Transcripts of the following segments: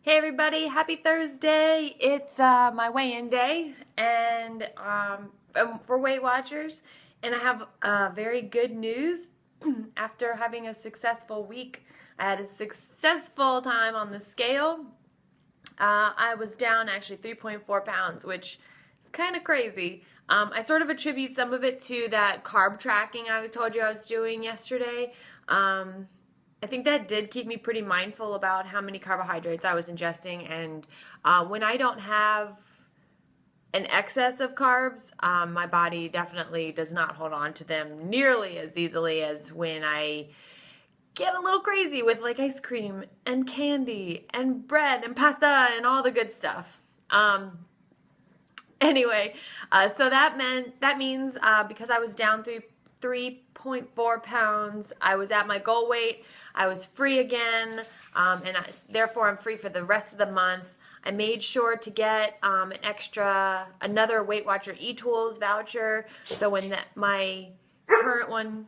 Hey everybody, happy Thursday. It's my weigh-in day and for Weight Watchers, and I have very good news. After having a successful week, I had a successful time on the scale. I was down actually 3.4 pounds, which is kind of crazy. I sort of attribute some of it to that carb tracking I told you I was doing yesterday. I think that did keep me pretty mindful about how many carbohydrates I was ingesting. And when I don't have an excess of carbs, my body definitely does not hold on to them nearly as easily as when I get a little crazy with like ice cream and candy and bread and pasta and all the good stuff. Anyway, so that means because I was down 3.4 pounds, I was at my goal weight. I was free again, therefore I'm free for the rest of the month. I made sure to get another Weight Watcher eTools voucher, so when my current one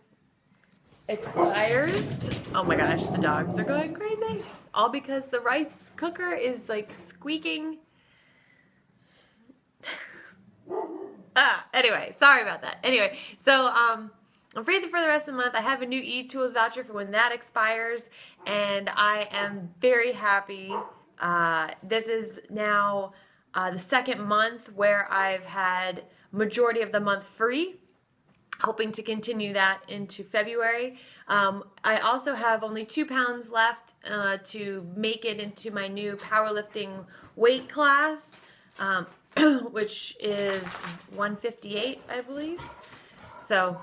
expires, oh my gosh, the dogs are going crazy. All because the rice cooker is like squeaking. Anyway, sorry about that. Anyway, so I'm free for the rest of the month. I have a new eTools voucher for when that expires, and I am very happy. This is now the second month where I've had majority of the month free, hoping to continue that into February. I also have only 2 pounds left to make it into my new powerlifting weight class, which is 158, I believe. So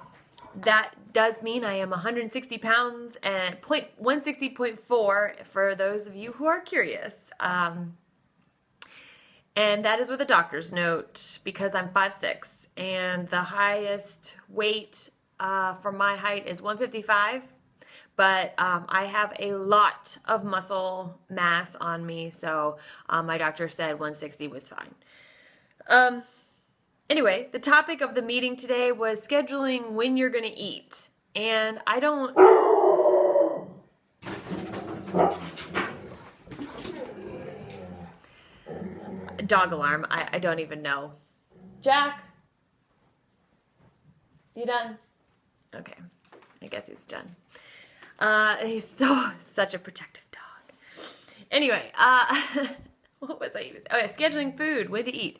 that does mean I am 160 pounds and 160.4 for those of you who are curious. And that is with a doctor's note because I'm 5'6", and the highest weight for my height is 155. But I have a lot of muscle mass on me, so my doctor said 160 was fine. Anyway, the topic of the meeting today was scheduling when you're going to eat. And I don't... Dog alarm. I don't even know. Jack? You done? Okay. I guess he's done. He's such a protective dog. Anyway, what was I even... Oh yeah, scheduling food, when to eat.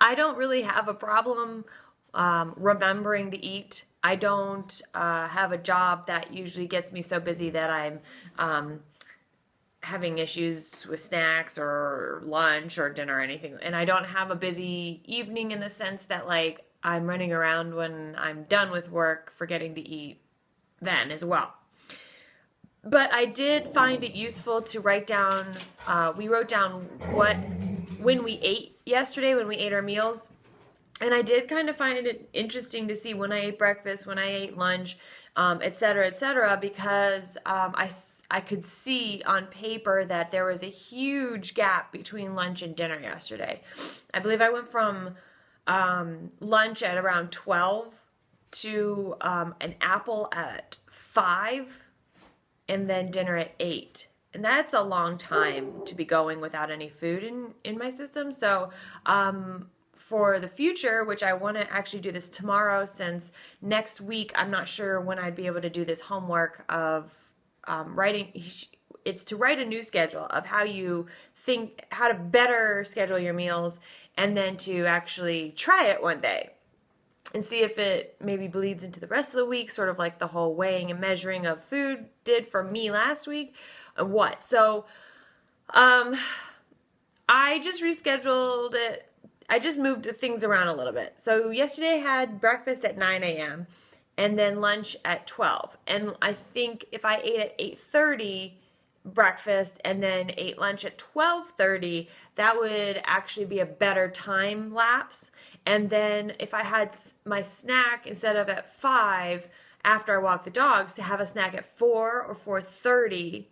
I don't really have a problem remembering to eat. I don't have a job that usually gets me so busy that I'm having issues with snacks or lunch or dinner or anything. And I don't have a busy evening in the sense that like I'm running around when I'm done with work forgetting to eat then as well. But I did find it useful to write down, we wrote down when we ate yesterday, when we ate our meals. And I did kind of find it interesting to see when I ate breakfast, when I ate lunch, et cetera, because I could see on paper that there was a huge gap between lunch and dinner yesterday. I believe I went from lunch at around 12 to an apple at 5, and then dinner at 8. And that's a long time to be going without any food in my system. So for the future, which I want to actually do this tomorrow, since next week I'm not sure when I'd be able to do this homework of writing. It's to write a new schedule of how to better schedule your meals, and then to actually try it one day and see if it maybe bleeds into the rest of the week, sort of like the whole weighing and measuring of food did for me last week. So I just rescheduled it. I just moved things around a little bit. So yesterday I had breakfast at 9 a.m. and then lunch at 12. And I think if I ate at 8:30 breakfast and then ate lunch at 12:30, that would actually be a better time lapse. And then if I had my snack instead of at 5 after I walk the dogs, to have a snack at 4 or 4:30,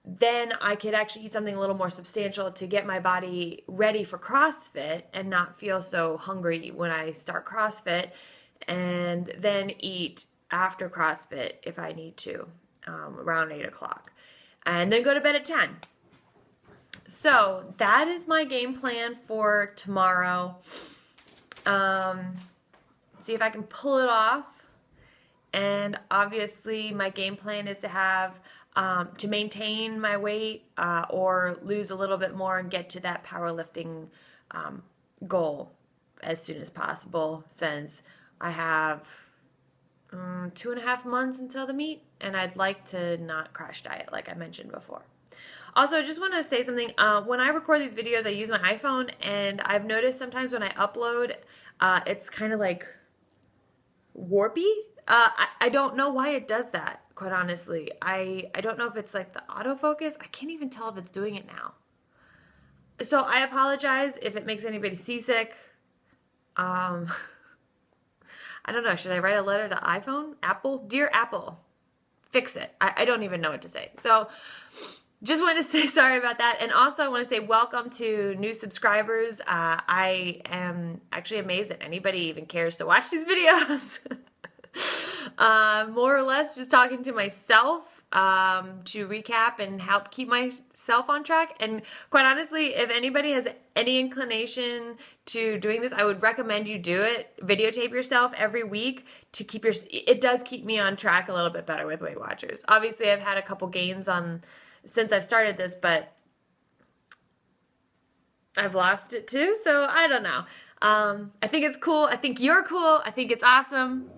then I could actually eat something a little more substantial to get my body ready for CrossFit and not feel so hungry when I start CrossFit, and then eat after CrossFit if I need to, around 8 o'clock. And then go to bed at 10. So that is my game plan for tomorrow. See if I can pull it off. And obviously my game plan is to have to maintain my weight or lose a little bit more and get to that powerlifting goal as soon as possible, since I have 2.5 months until the meet, and I'd like to not crash diet like I mentioned before. Also, I just want to say something. When I record these videos, I use my iPhone, and I've noticed sometimes when I upload, it's kind of like warpy. I don't know why it does that, quite honestly. I don't know if it's like the autofocus. I can't even tell if it's doing it now. So I apologize if it makes anybody seasick. I don't know. Should I write a letter to iPhone? Apple? Dear Apple, fix it. I don't even know what to say. So just wanted to say sorry about that. And also I want to say welcome to new subscribers. I am actually amazed that anybody even cares to watch these videos. More or less just talking to myself to recap and help keep myself on track. And quite honestly, if anybody has any inclination to doing this, I would recommend you do it. Videotape yourself every week to keep it does keep me on track a little bit better with Weight Watchers. Obviously, I've had a couple gains since I've started this, but I've lost it too, so I don't know. I think it's cool. I think you're cool. I think it's awesome.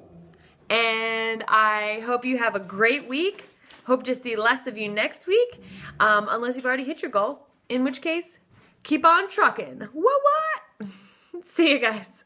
And I hope you have a great week. Hope to see less of you next week, unless you've already hit your goal, in which case, keep on trucking. What? See you guys.